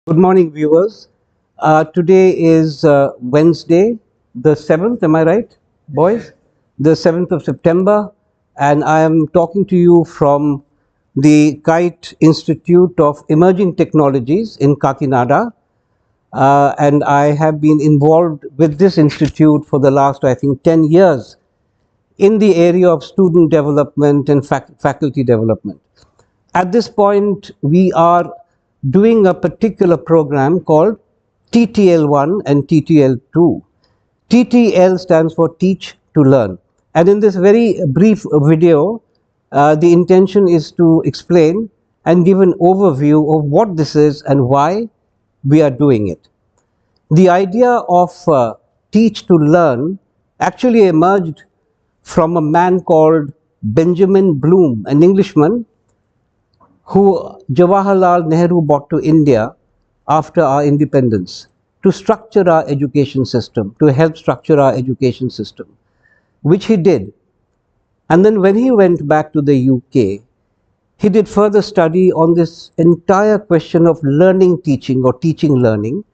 Good morning, viewers. Today is Wednesday, the 7th, am I right, boys? The 7th of September, and I am talking to you from the KIET Institute of Emerging Technologies in Kakinada. And I have been involved with this institute for the last, I think, 10 years in the area of student development and faculty development. At this point, we are doing a particular program called TTL1 and TTL2. TTL stands for Teach to Learn. And in this very brief video, the intention is to explain and give an overview of what this is and why we are doing it. The idea of Teach to Learn actually emerged from a man called Benjamin Bloom, an Englishman who Jawaharlal Nehru brought to India after our independence to structure our education system, to help structure our education system, which he did. And then when he went back to the UK, he did further study on this entire question of learning teaching or teaching learning,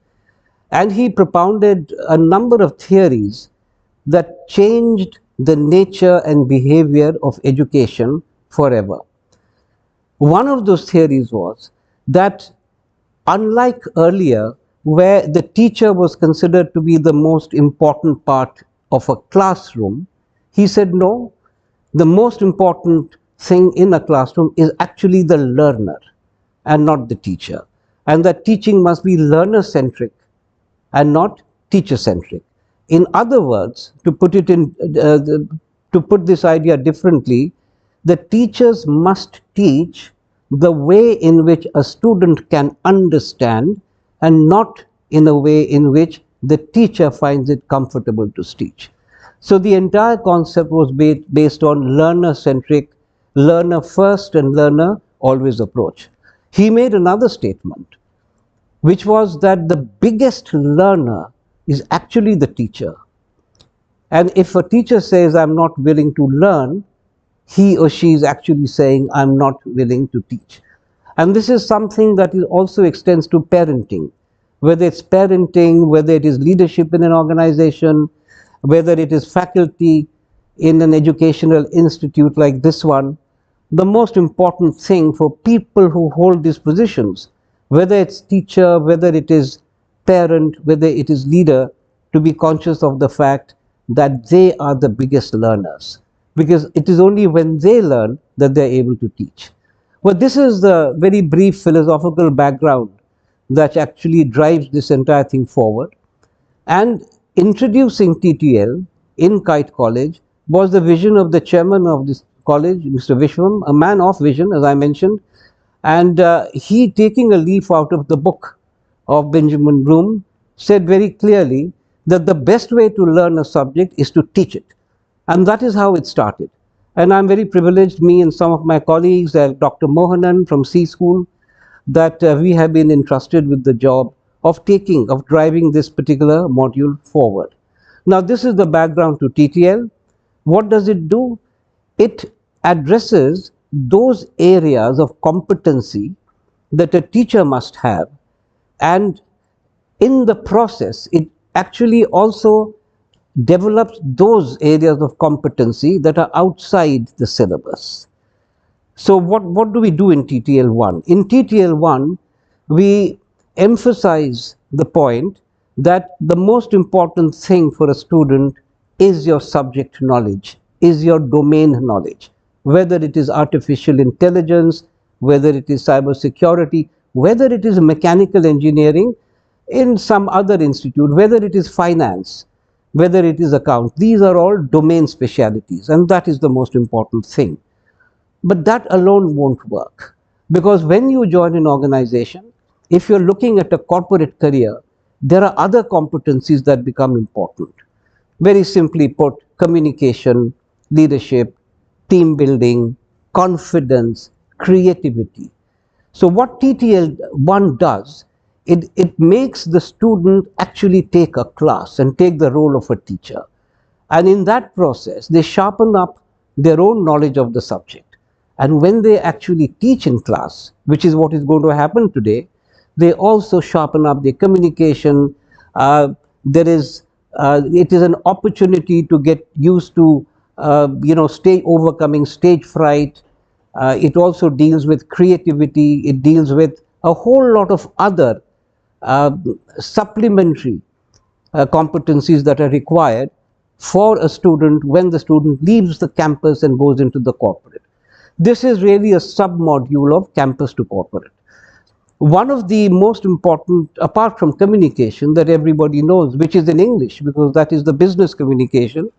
and he propounded a number of theories that changed the nature and behavior of education forever. One of those theories was that unlike earlier, where the teacher was considered to be the most important part of a classroom, he said no, the most important thing in a classroom is actually the learner and not the teacher. And that teaching must be learner-centric and not teacher-centric. In other words, to put this idea differently, the teachers must teach the way in which a student can understand and not in a way in which the teacher finds it comfortable to teach. So the entire concept was based on learner-centric, learner-first and learner-always approach. He made another statement, which was that the biggest learner is actually the teacher. And if a teacher says, I'm not willing to learn, he or she is actually saying, I'm not willing to teach. And this is something that also extends to parenting, whether it's parenting, whether it is leadership in an organization, whether it is faculty in an educational institute like this one. The most important thing for people who hold these positions, whether it's teacher, whether it is parent, whether it is leader, to be conscious of the fact that they are the biggest learners, because it is only when they learn that they're able to teach. Well, this is the very brief philosophical background that actually drives this entire thing forward. And introducing TTL in KIET College was the vision of the chairman of this college, Mr. Vishwam, a man of vision, as I mentioned. And he, taking a leaf out of the book of Benjamin Bloom, said very clearly that the best way to learn a subject is to teach it. And that is how it started. And I'm very privileged, me and some of my colleagues, Dr. Mohanan from C School, that we have been entrusted with the job of driving this particular module forward. Now, this is the background to TTL. What does it do? It addresses those areas of competency that a teacher must have, and in the process, it actually also develops those areas of competency that are outside the syllabus. So what do we do in TTL1? In TTL1, we emphasize the point that the most important thing for a student is your subject knowledge, is your domain knowledge, whether it is artificial intelligence, whether it is cybersecurity, whether it is mechanical engineering in some other institute, whether it is finance, whether it is account. These are all domain specialities, and that is the most important thing. But that alone won't work, because when you join an organization, if you're looking at a corporate career, there are other competencies that become important. Very simply put, communication, leadership, team building, confidence, creativity. So what TTL1 does, it makes the student actually take a class and take the role of a teacher. And in that process, they sharpen up their own knowledge of the subject. And when they actually teach in class, which is what is going to happen today, They also sharpen up their communication. Uh, it is an opportunity to get used to, overcoming stage fright. It also deals with creativity. It deals with a whole lot of other uh, supplementary competencies that are required for a student when the student leaves the campus and goes into the corporate. This is really a sub-module of campus to corporate. One of the most important, apart from communication, that everybody knows, which is in English, because that is the business communication,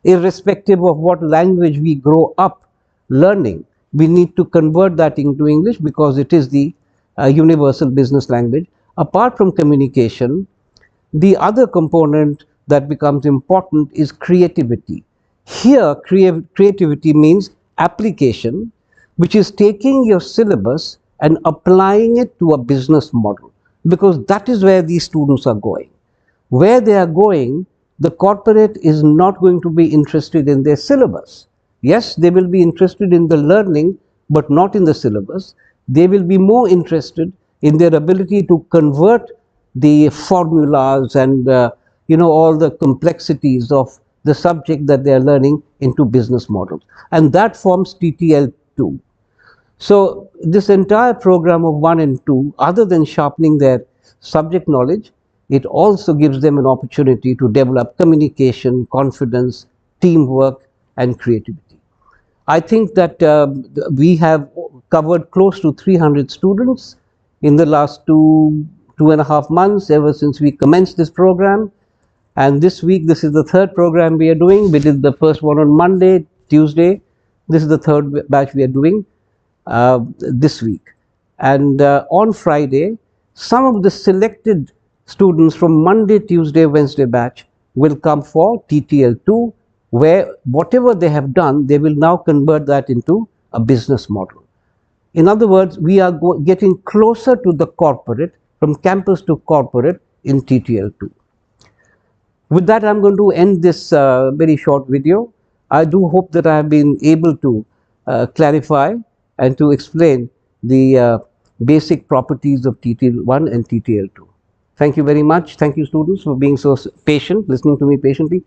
irrespective of what language we grow up learning, we need to convert that into English because it is the universal business language. Apart from communication, the other component that becomes important is creativity. Here, creativity means application, which is taking your syllabus and applying it to a business model, because that is where these students are going. Where they are going, the corporate is not going to be interested in their syllabus. Yes, they will be interested in the learning, but not in the syllabus. They will be more interested in their ability to convert the formulas and all the complexities of the subject that they are learning into business models. And that forms TTL2. So this entire program of 1 and 2, other than sharpening their subject knowledge, it also gives them an opportunity to develop communication, confidence, teamwork, and creativity. I think that we have covered close to 300 students in the last 2.5 months, ever since we commenced this program. And this week, this is the third program we are doing. We did the first one on Monday, Tuesday. This is the third batch we are doing this week. And on Friday, some of the selected students from Monday, Tuesday, Wednesday batch will come for TTL2, where whatever they have done, they will now convert that into a business model. In other words, we are getting closer to the corporate, from campus to corporate in TTL2. With that, I'm going to end this very short video. I do hope that I have been able to clarify and to explain the basic properties of TTL1 and TTL2. Thank you very much. Thank you, students, for being so patient, listening to me patiently.